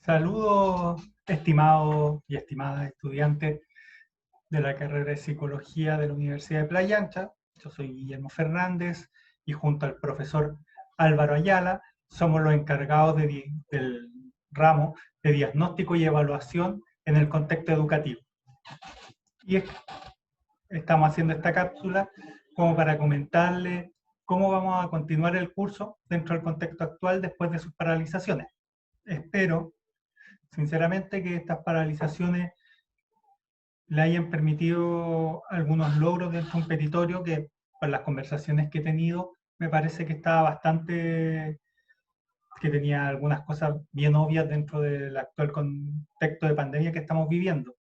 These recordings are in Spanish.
Saludos, estimados y estimadas estudiantes de la carrera de Psicología de la Universidad de Playa Ancha. Yo soy Guillermo Fernández y junto al profesor Álvaro Ayala somos los encargados del ramo de diagnóstico y evaluación en el contexto educativo. Y estamos haciendo esta cápsula como para comentarles cómo vamos a continuar el curso dentro del contexto actual después de sus paralizaciones. Espero sinceramente que estas paralizaciones le hayan permitido algunos logros dentro de un petitorio que, por las conversaciones que he tenido, me parece que estaba bastante, que tenía algunas cosas bien obvias dentro del actual contexto de pandemia que estamos viviendo.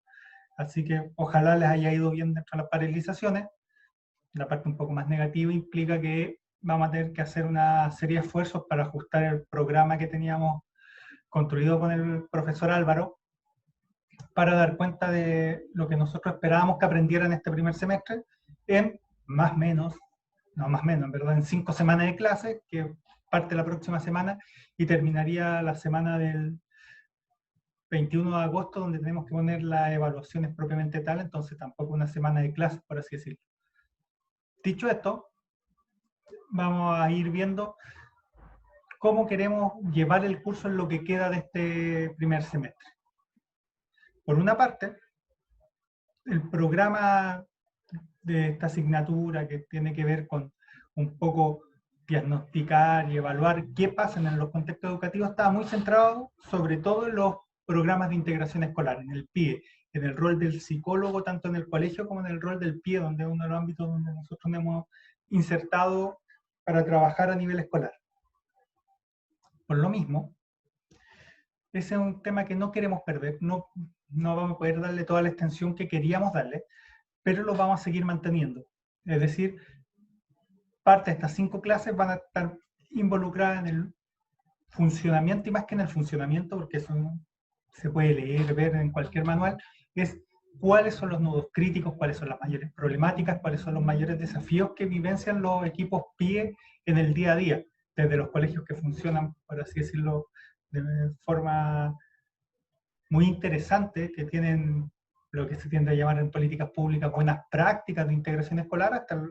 Así que ojalá les haya ido bien dentro de las paralizaciones. La parte un poco más negativa implica que vamos a tener que hacer una serie de esfuerzos para ajustar el programa que teníamos construido con el profesor Álvaro, para dar cuenta de lo que nosotros esperábamos que aprendieran en este primer semestre en más o menos, no más o menos, en verdad, en 5 semanas de clases, que parte la próxima semana y terminaría la semana del 21 de agosto, donde tenemos que poner las evaluaciones propiamente tal, entonces tampoco una semana de clases, por así decirlo. Dicho esto, vamos a ir viendo cómo queremos llevar el curso en lo que queda de este primer semestre. Por una parte, el programa de esta asignatura que tiene que ver con un poco diagnosticar y evaluar qué pasa en los contextos educativos estaba muy centrado sobre todo en los programas de integración escolar, en el PIE, en el rol del psicólogo tanto en el colegio como en el rol del PIE, donde es uno de los ámbitos donde nosotros nos hemos insertado para trabajar a nivel escolar. Por lo mismo, ese es un tema que no queremos perder, no vamos a poder darle toda la extensión que queríamos darle, pero lo vamos a seguir manteniendo. Es decir, parte de estas 5 clases van a estar involucradas en el funcionamiento, y más que en el funcionamiento, porque eso se puede leer, ver en cualquier manual, es cuáles son los nudos críticos, cuáles son las mayores problemáticas, cuáles son los mayores desafíos que vivencian los equipos PIE en el día a día, desde los colegios que funcionan, por así decirlo, de forma muy interesante, que tienen lo que se tiende a llamar en políticas públicas buenas prácticas de integración escolar, hasta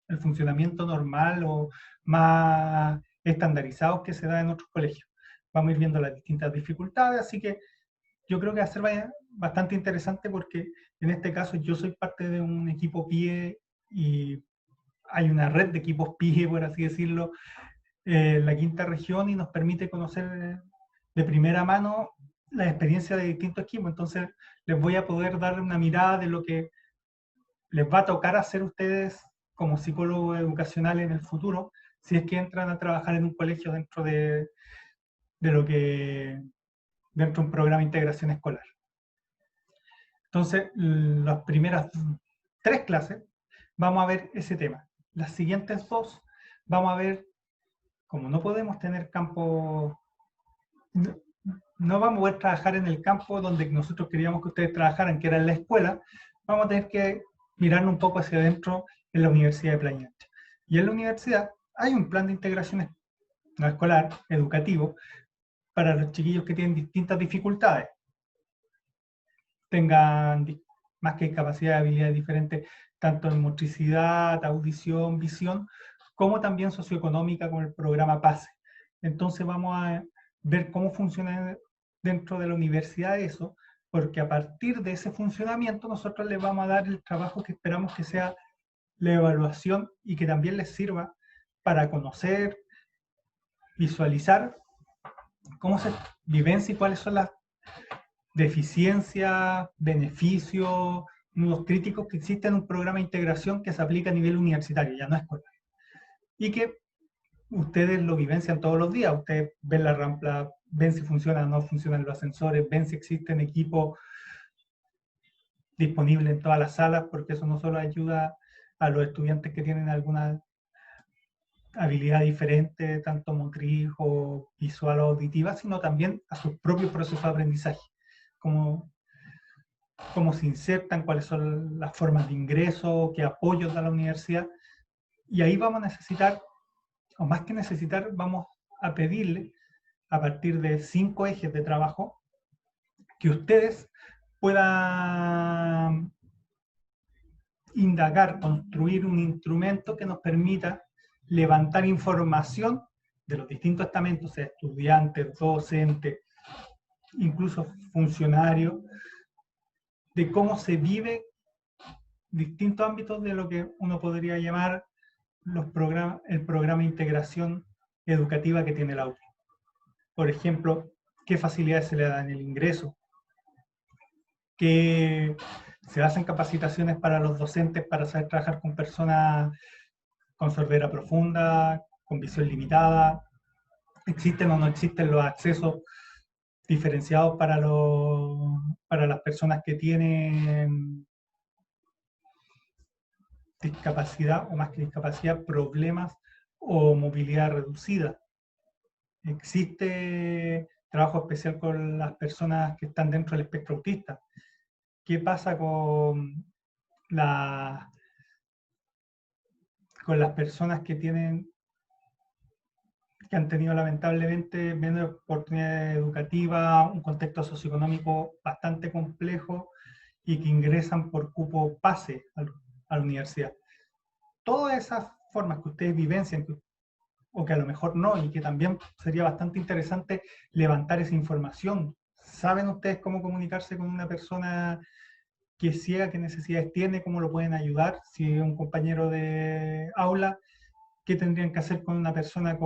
el funcionamiento normal o más estandarizados que se da en otros colegios. Vamos a ir viendo las distintas dificultades, así que yo creo que va a ser bastante interesante porque en este caso yo soy parte de un equipo PIE y hay una red de equipos PIE, por así decirlo, en la quinta región y nos permite conocer de primera mano la experiencia de distintos equipos. Entonces les voy a poder dar una mirada de lo que les va a tocar hacer ustedes como psicólogos educacionales en el futuro, si es que entran a trabajar en un colegio dentro de dentro de un programa de integración escolar. Entonces, las primeras 3 clases vamos a ver ese tema. Las siguientes 2 vamos a ver, como no podemos tener campo, no vamos a poder trabajar en el campo donde nosotros queríamos que ustedes trabajaran, que era en la escuela, vamos a tener que mirar un poco hacia adentro en la Universidad de Playa Ancha. Y en la universidad hay un plan de integración no escolar, educativo, para los chiquillos que tienen distintas dificultades. Tengan más que capacidad de habilidades diferentes, tanto en motricidad, audición, visión, como también socioeconómica con el programa PASE. Entonces vamos a ver cómo funciona dentro de la universidad eso, porque a partir de ese funcionamiento nosotros les vamos a dar el trabajo que esperamos que sea la evaluación y que también les sirva para conocer, visualizar cómo se vivencia y cuáles son las deficiencias, beneficios, nudos críticos que existen en un programa de integración que se aplica a nivel universitario, ya no escolar. Y que ustedes lo vivencian todos los días. Ustedes ven la rampa, ven si funcionan o no funcionan los ascensores, ven si existen equipos disponibles en todas las salas, porque eso no solo ayuda a los estudiantes que tienen alguna habilidad diferente, tanto motriz o visual o auditiva, sino también a sus propios procesos de aprendizaje. Cómo se insertan, cuáles son las formas de ingreso, qué apoyos da la universidad. Y ahí vamos a necesitar, o más que necesitar, vamos a pedirle, a partir de 5 ejes de trabajo, que ustedes puedan indagar, construir un instrumento que nos permita levantar información de los distintos estamentos, sea estudiantes, docentes, incluso funcionarios, de cómo se vive distintos ámbitos de lo que uno podría llamar el programa de integración educativa que tiene la UTI. Por ejemplo, qué facilidades se le dan en el ingreso, que se hacen capacitaciones para los docentes para saber trabajar con personas con sordera profunda, con visión limitada, existen o no existen los accesos diferenciados para las personas que tienen discapacidad o más que discapacidad, problemas o movilidad reducida. Existe trabajo especial con las personas que están dentro del espectro autista. ¿Qué pasa con las personas que han tenido lamentablemente menos oportunidad educativa, un contexto socioeconómico bastante complejo y que ingresan por cupo pase a la universidad? Todas esas formas que ustedes vivencian, o que a lo mejor no, y que también sería bastante interesante levantar esa información. ¿Saben ustedes cómo comunicarse con una persona que es ciega, qué necesidades tiene, cómo lo pueden ayudar? Si es un compañero de aula, ¿qué tendrían que hacer con una persona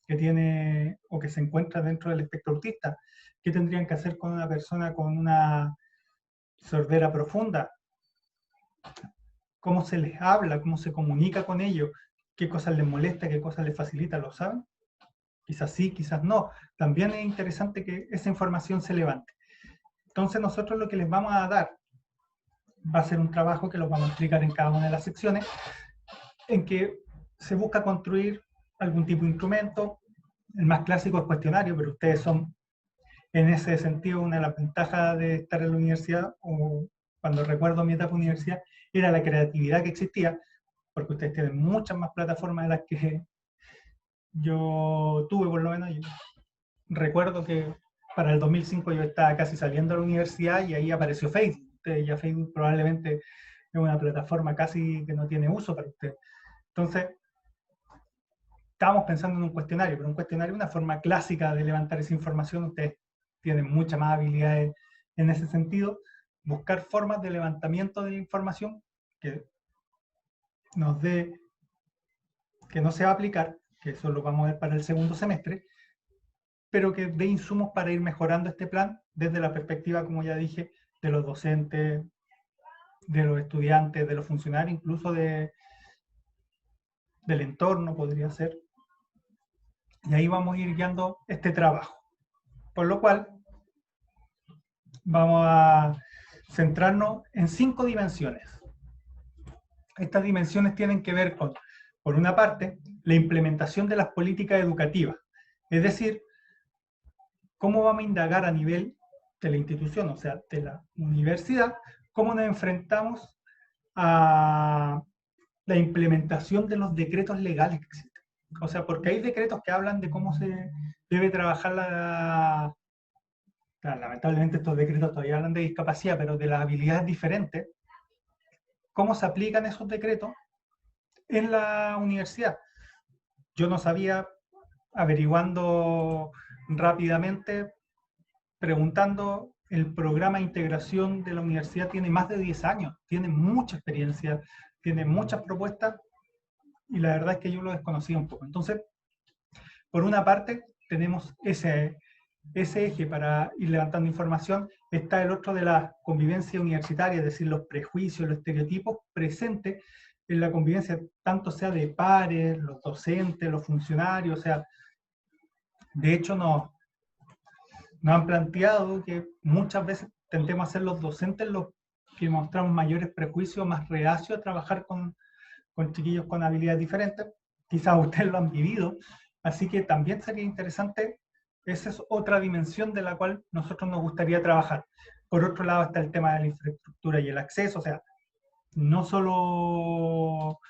que tiene o que se encuentra dentro del espectro autista? ¿Qué tendrían que hacer con una persona con una sordera profunda? ¿Cómo se les habla? ¿Cómo se comunica con ellos? ¿Qué cosas les molesta? ¿Qué cosas les facilita? ¿Lo saben? Quizás sí, quizás no. También es interesante que esa información se levante. Entonces nosotros lo que les vamos a dar va a ser un trabajo que los vamos a explicar en cada una de las secciones, en que se busca construir algún tipo de instrumento. El más clásico es cuestionario, pero ustedes son, en ese sentido, una de las ventajas de estar en la universidad, o cuando recuerdo mi etapa universidad, era la creatividad que existía, porque ustedes tienen muchas más plataformas de las que yo tuve, por lo menos. Yo recuerdo que para el 2005 yo estaba casi saliendo de la universidad y ahí apareció Facebook. Ustedes ya Facebook probablemente es una plataforma casi que no tiene uso para ustedes. Entonces, estábamos pensando en un cuestionario, pero un cuestionario es una forma clásica de levantar esa información. Ustedes tienen muchas más habilidades en ese sentido. Buscar formas de levantamiento de información que nos dé, que no se va a aplicar, que eso lo vamos a ver para el segundo semestre, pero que dé insumos para ir mejorando este plan desde la perspectiva, como ya dije, de los docentes, de los estudiantes, de los funcionarios, incluso del entorno podría ser. Y ahí vamos a ir guiando este trabajo. Por lo cual, vamos a centrarnos en 5 dimensiones. Estas dimensiones tienen que ver con, por una parte, la implementación de las políticas educativas. Es decir, cómo vamos a indagar a nivel de la institución, o sea, de la universidad, cómo nos enfrentamos a la implementación de los decretos legales que existen. O sea, porque hay decretos que hablan de cómo se debe trabajar claro, lamentablemente estos decretos todavía hablan de discapacidad, pero de las habilidades diferentes, cómo se aplican esos decretos en la universidad. Yo no sabía, averiguando rápidamente, preguntando, el programa de integración de la universidad tiene más de 10 años, tiene mucha experiencia, tiene muchas propuestas, y la verdad es que yo lo desconocía un poco. Entonces, por una parte, tenemos ese eje para ir levantando información. Está el otro de la convivencia universitaria, es decir, los prejuicios, los estereotipos presentes en la convivencia, tanto sea de pares, los docentes, los funcionarios. O sea, de hecho nos han planteado que muchas veces tendemos a ser los docentes los que mostramos mayores prejuicios, más reacios a trabajar con chiquillos con habilidades diferentes. Quizás ustedes lo han vivido, así que también sería interesante. Esa es otra dimensión de la cual nosotros nos gustaría trabajar. Por otro lado está el tema de la infraestructura y el acceso. O sea, no solo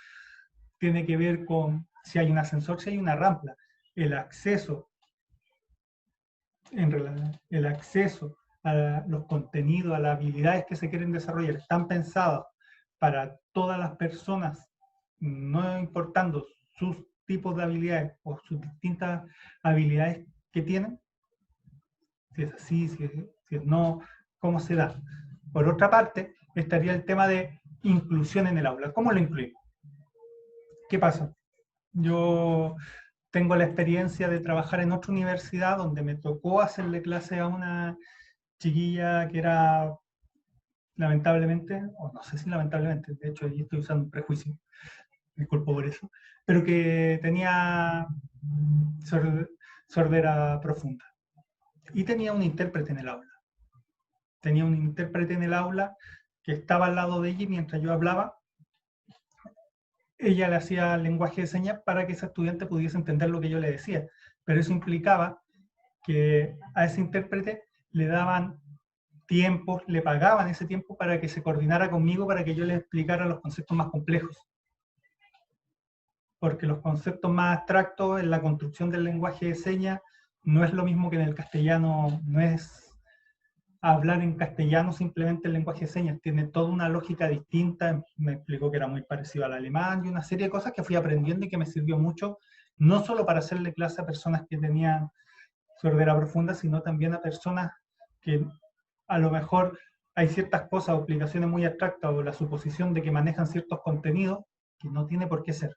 tiene que ver con si hay un ascensor, si hay una rampa. El acceso, el acceso a los contenidos, a las habilidades que se quieren desarrollar, están pensados para todas las personas, no importando sus tipos de habilidades o sus distintas habilidades que tienen, si es así, si es no, cómo se da. Por otra parte, estaría el tema de inclusión en el aula. ¿Cómo lo incluimos? ¿Qué pasa? Yo tengo la experiencia de trabajar en otra universidad donde me tocó hacerle clase a una chiquilla que era, lamentablemente, o no sé si lamentablemente, de hecho, ahí estoy usando un prejuicio, disculpo por eso, pero que tenía sordera profunda. Y tenía un intérprete en el aula. Tenía un intérprete en el aula que estaba al lado de ella y mientras yo hablaba, ella le hacía lenguaje de señas para que ese estudiante pudiese entender lo que yo le decía. Pero eso implicaba que a ese intérprete le daban tiempos, le pagaban ese tiempo para que se coordinara conmigo para que yo le explicara los conceptos más complejos. Porque los conceptos más abstractos en la construcción del lenguaje de señas no es lo mismo que en el castellano, no es hablar en castellano simplemente el lenguaje de señas, tiene toda una lógica distinta, me explicó que era muy parecido al alemán y una serie de cosas que fui aprendiendo y que me sirvió mucho, no solo para hacerle clase a personas que tenían sordera profunda, sino también a personas que a lo mejor hay ciertas cosas o aplicaciones muy abstractas o la suposición de que manejan ciertos contenidos que no tiene por qué ser.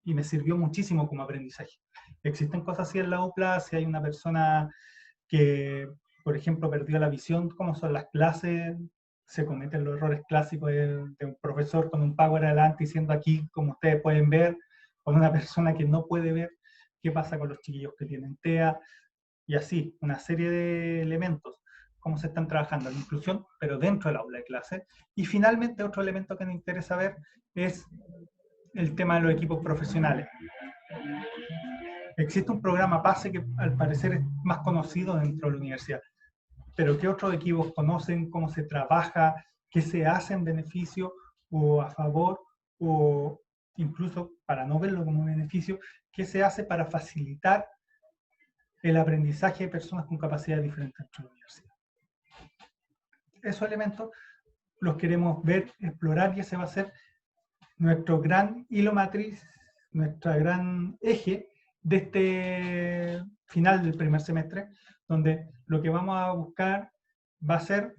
Y me sirvió muchísimo como aprendizaje. Existen cosas así en la UPLA, si hay una persona que, por ejemplo, perdió la visión, como son las clases, se cometen los errores clásicos de un profesor con un power adelante diciendo aquí, como ustedes pueden ver, con una persona que no puede ver, qué pasa con los chiquillos que tienen TEA, y así, una serie de elementos, cómo se están trabajando la inclusión, pero dentro del aula de clase. Y finalmente, otro elemento que nos interesa ver es el tema de los equipos profesionales. Existe un programa PASE que al parecer es más conocido dentro de la universidad, pero ¿qué otros equipos conocen? ¿Cómo se trabaja? ¿Qué se hace en beneficio o a favor? O incluso, para no verlo como un beneficio, ¿qué se hace para facilitar el aprendizaje de personas con capacidades diferentes dentro de la universidad? Esos elementos los queremos ver, explorar, y ese va a ser nuestro gran hilo matriz, nuestro gran eje de este final del primer semestre, donde lo que vamos a buscar va a ser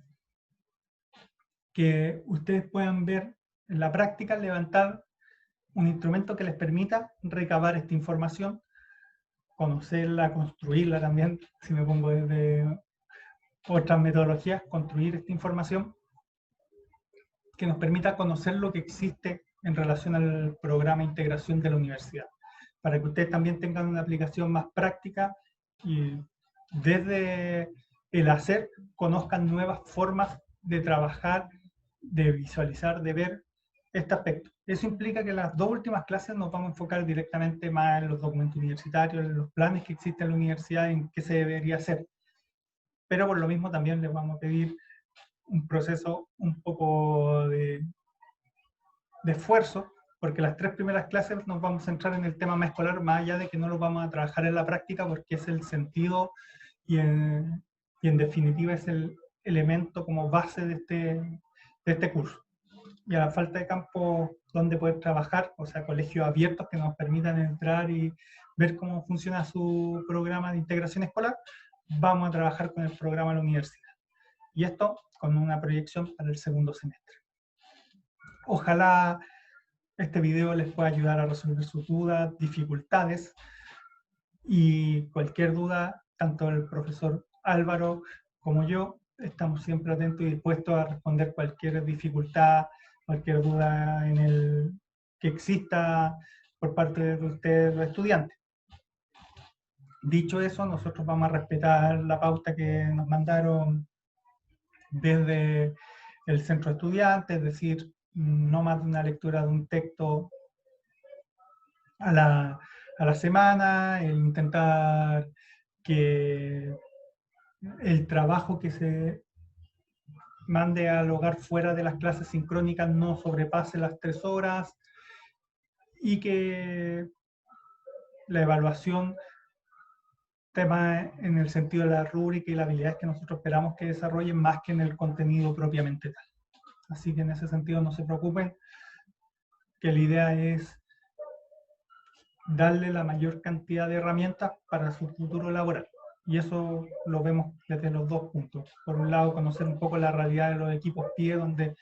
que ustedes puedan ver en la práctica, levantar un instrumento que les permita recabar esta información, conocerla, construirla también, si me pongo desde otras metodologías, construir esta información que nos permita conocer lo que existe en relación al programa de integración de la universidad, para que ustedes también tengan una aplicación más práctica y desde el hacer conozcan nuevas formas de trabajar, de visualizar, de ver este aspecto. Eso implica que las dos últimas clases nos vamos a enfocar directamente más en los documentos universitarios, en los planes que existen en la universidad, en qué se debería hacer. Pero por lo mismo también les vamos a pedir un proceso un poco de esfuerzo, porque las tres primeras clases nos vamos a centrar en el tema más escolar, más allá de que no lo vamos a trabajar en la práctica, porque es el sentido y en definitiva es el elemento como base de este curso. Y a la falta de campo donde poder trabajar, o sea, colegios abiertos que nos permitan entrar y ver cómo funciona su programa de integración escolar, vamos a trabajar con el programa de la universidad. Y esto con una proyección para el segundo semestre. Ojalá este video les pueda ayudar a resolver sus dudas, dificultades, y cualquier duda, tanto el profesor Álvaro como yo, estamos siempre atentos y dispuestos a responder cualquier dificultad, cualquier duda que exista por parte de ustedes, los estudiantes. Dicho eso, nosotros vamos a respetar la pauta que nos mandaron desde el centro de estudiantes, es decir, no más de una lectura de un texto a la semana, intentar que el trabajo que se mande al hogar fuera de las clases sincrónicas no sobrepase las 3 horas, y que la evaluación temas en el sentido de la rúbrica y las habilidades que nosotros esperamos que desarrollen más que en el contenido propiamente tal. Así que en ese sentido no se preocupen, que la idea es darle la mayor cantidad de herramientas para su futuro laboral. Y eso lo vemos desde los dos puntos. Por un lado, conocer un poco la realidad de los equipos PIE, donde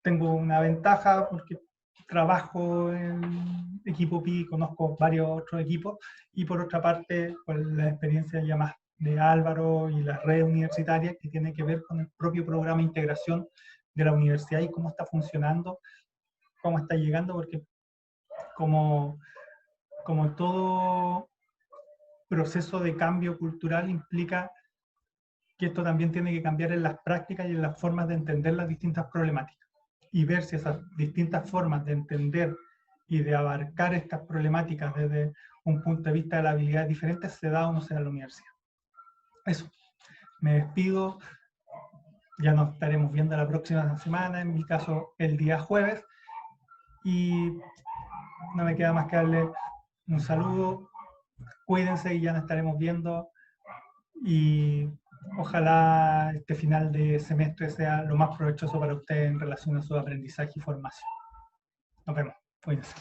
tengo una ventaja porque trabajo en equipo PI, conozco varios otros equipos, y por otra parte, pues, la experiencia ya más de Álvaro y la red universitaria, que tiene que ver con el propio programa de integración de la universidad y cómo está funcionando, cómo está llegando, porque como todo proceso de cambio cultural implica que esto también tiene que cambiar en las prácticas y en las formas de entender las distintas problemáticas y ver si esas distintas formas de entender y de abarcar estas problemáticas desde un punto de vista de las habilidades diferentes se da o no se da en la universidad. Eso, me despido, ya nos estaremos viendo la próxima semana, en mi caso el día jueves, y no me queda más que darle un saludo, cuídense y ya nos estaremos viendo, y ojalá este final de semestre sea lo más provechoso para ustedes en relación a su aprendizaje y formación. Nos vemos. Cuídense.